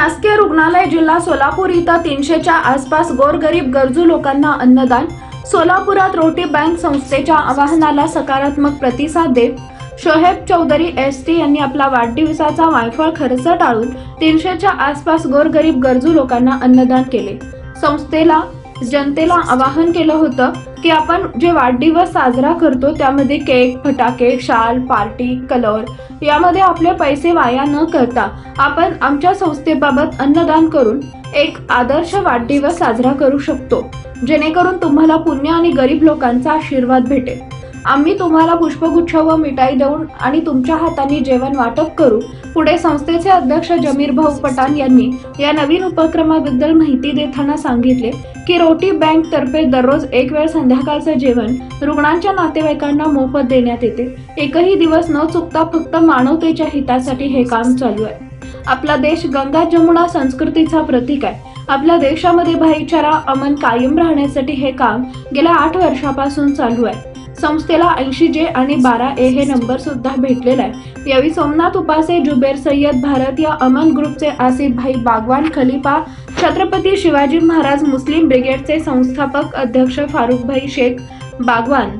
शासकीय रुग्णालय जिल्हा सोलापूर इथं 300च्या आसपास गोरगरीब गरजू लोकांना अन्नदान। सोलापुरात रोटी बँक संस्थेच्या आवाहनाला सकारात्मक प्रतिसाद देत शोहेब चौधरी एसटी यांनी आपला वाढदिवसाचा वायफळ खर्च टाळून 300च्या आसपास गोरगरीब गरजू लोकांना अन्नदान केले। संस्थेला जनतेला आवाहन केलं होतं की आपण जे वाढदिवस साजरा करतो त्यामध्ये केक, फटाके, शाल, पार्टी, कलर यामध्ये आपले पैसे वाया न करता आपण आमच्या संस्थेबाबत अन्नदान करून एक आदर्श वाढदिवस साजरा करू शकतो, जेणेकरून तुम्हाला पुण्य आणि गरीब लोकांचा आशीर्वाद भेटेल। आम्ही तुम्हाला पुष्पगुच्छ व मिठाई देऊन आणि तुमच्या हाताने जेवण वाटप करू। पुढे संस्थेचे अध्यक्ष जमीर भाऊ पठाण यांनी या नवीन उपक्रमाबद्दल माहिती देताना सांगितले की रोटी बँक तर्फे दररोज एक वेळ संध्याकाळचं जेवण रुग्णांच्या नातेवाईकांना मोफत देण्यात येते। एकही दिवस न चुकता फक्त मानवतेच्या हितासाठी हे काम चालू आहे। आपला देश गंगा जमुना संस्कृतीचा प्रतीक आहे। आपल्या देशामध्ये भाईचारा अमन कायम राहण्यासाठी हे काम गेल्या 8 वर्षापासून चालू आहे। संस्थेला 80J आणि 12A हे नंबर सुद्धा भेटलेला आहे। यावेळी सोमनाथ उपासे, जुबेर सय्यद, भारतीय अमन ग्रुपचे आसिफ भाई बागवान, खलीफा, छत्रपती शिवाजी महाराज मुस्लिम ब्रिगेडचे संस्थापक अध्यक्ष फारुख भाई शेख बागवान,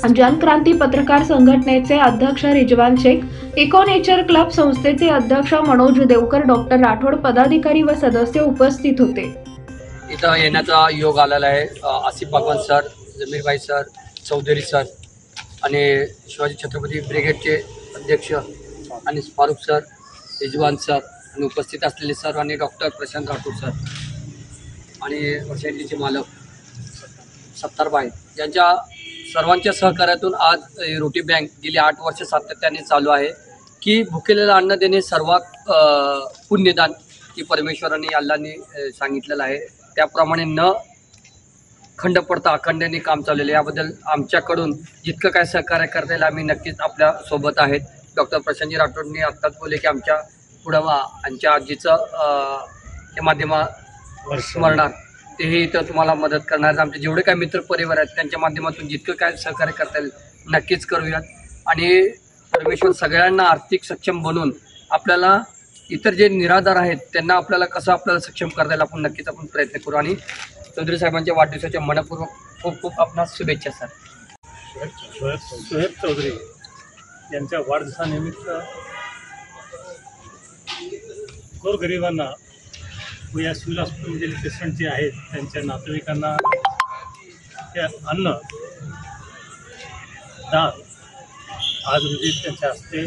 जनक्रांती पत्रकार संघटनेचे अध्यक्ष Rizwan Shaikh, eco nature club संस्थेचे अध्यक्ष मनोज देवकर, डॉक्टर राठोड, पदाधिकारी व सदस्य उपस्थित होते। इथं येण्याचा योग आलेला आहे। आसिफ बागवान सर, जमीर भाई सर, चौधरी सर आणि शिवाजी छत्रपती ब्रिगेडचे अध्यक्ष आणि फारुख सर, रिजवान सर आणि उपस्थित असलेले सर आणि डॉक्टर प्रशांत राठोड सर आणि सोसायटीचे मालक सत्तारबाई यांच्या सर्वांच्या सहकार्यातून आज रोटी बँक गेली 8 वर्ष सातत्याने चालू आहे की भुकेलेलं अन्न देणे सर्वात पुण्यदान की परमेश्वराने अल्लाने सांगितलेलं आहे। त्याप्रमाणे न खंड पडता अखंडने काम चाललेलं आहे। याबद्दल आमच्याकडून जितकं काय सहकार्य करता येईल आम्ही नक्कीच आपल्या सोबत आहेत। डॉक्टर प्रशांतजी राठोडने आत्ताच बोलले की आमच्या पुढं आमच्या आजीचं हे माध्यमात स्मरणार तेही इथं तुम्हाला मदत करणार। आमचे जेवढे काय मित्र परिवार आहेत त्यांच्या माध्यमातून जितकं काय सहकार्य करता येईल नक्कीच करूयात आणि परमेश्वर सगळ्यांना आर्थिक सक्षम बनवून आपल्याला इतर जे निराधार आहेत त्यांना आपल्याला सक्षम करता येईल आपण नक्कीच प्रयत्न करू। आणि चौधरी साहेबांच्या वाढदिवसाच्या मनपूर्वक खूप खूप आपणास शुभेच्छा सर। शोहेब चौधरी यांच्या वाढदिवसानिमित्त गोरगरिबांना व या सिव्हिल हॉस्पिटलमधील पेशंट जे आहेत त्यांच्या नातेवाईकांना हे अन्न दान आज रोजी त्यांच्या हस्ते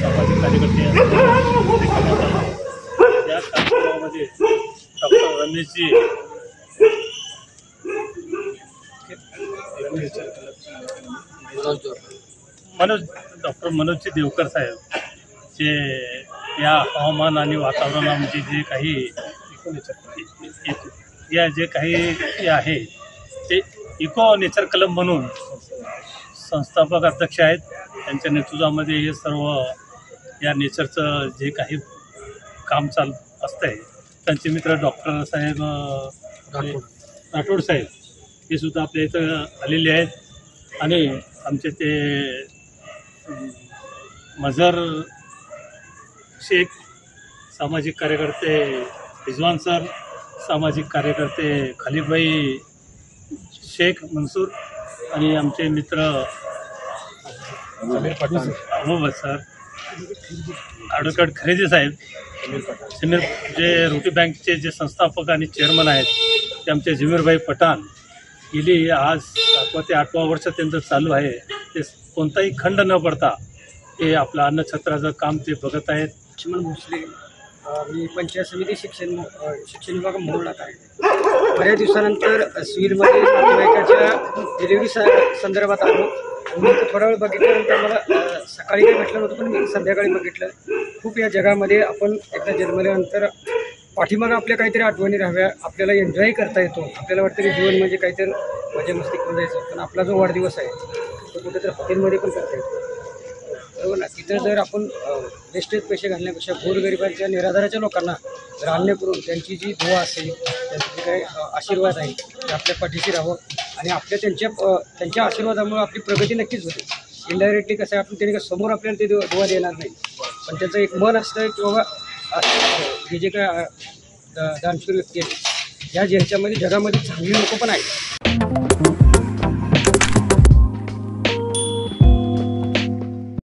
सामाजिक कार्यकर्ते या कार्यक्रमामध्ये डॉक्टर रमेशजी डॉक्टर मनोजजी देवकर साहेब जे या हवामान आणि वातावरणामध्ये जे काही आहे ते इको नेचर क्लब म्हणून संस्थापक अध्यक्ष आहेत। त्यांच्या नेतृत्वामध्ये हे सर्व या नेचरचं जे काही काम चालू असतंय त्यांचे मित्र डॉक्टर साहेब राठोड साहेब हे सुद्धा आपल्या इथं आलेले आहेत आणि आमचे ते मजहर शेख सामाजिक कार्यकर्ते, रिजवान सर सामाजिक कार्यकर्ते, खलीफभाई शेख मंसूर आणि आमचे मित्र अहमद सर, ॲडव्होकेट खरेदी साहेब, समीर जे रोटी बँकचे जे संस्थापक आणि चेअरमन आहेत ते आमचे जमीर भाई पठाण गेली आज 7 ते 8 वर्ष त्यांचं चालू आहे। ते कोणताही खंड न पडता ते आपलं अन्नछत्राचं काम ते बघत आहेत। लक्ष्मण भोसले, मी पंचायत समिती शिक्षण विभाग मोहोळात आहे। बऱ्याच दिवसानंतर सिव्हिलमध्ये नातेवाईकाच्या डिलिव्हरी संदर्भात आलो। मी थोडा वेळ बघितल्यानंतर मला सकाळी काही भेटलं नव्हतं पण मी संध्याकाळी बघितलं। खूप या जगामध्ये आपण एकदा जन्मल्यानंतर पाठीमागं आपल्या काहीतरी आठवणी राहाव्या, आपल्याला एन्जॉय करता येतो। आपल्याला वाटतं की जीवन म्हणजे काहीतरी मजा मस्ती करून जायचं, पण आपला जो वाढदिवस आहे तो कुठेतरी हॉटेलमध्ये पण करता येतो, बरोबर ना। तिथं जर आपण वेस्टेज पैसे घालण्यापेक्षा गोरगरिबांच्या निराधाराच्या लोकांना जर अन्न करून त्यांची जी दुवा असेल, त्यांचे जे काही आशीर्वाद आहे ते आपल्या पाठीशी राहावं आणि आपल्या त्यांच्या आशीर्वादामुळे आपली प्रगती नक्कीच होते। इनडायरेक्टली कसं आहे आपण त्यांनी समोर आपल्याला ते दुवा देणार नाही, पण त्याचं एक मन असतं की बाबा हे जे काय दानशूर व्यक्ती आहेत, ह्याच्यामध्ये जगामध्ये चांगली लोक पण आहेत.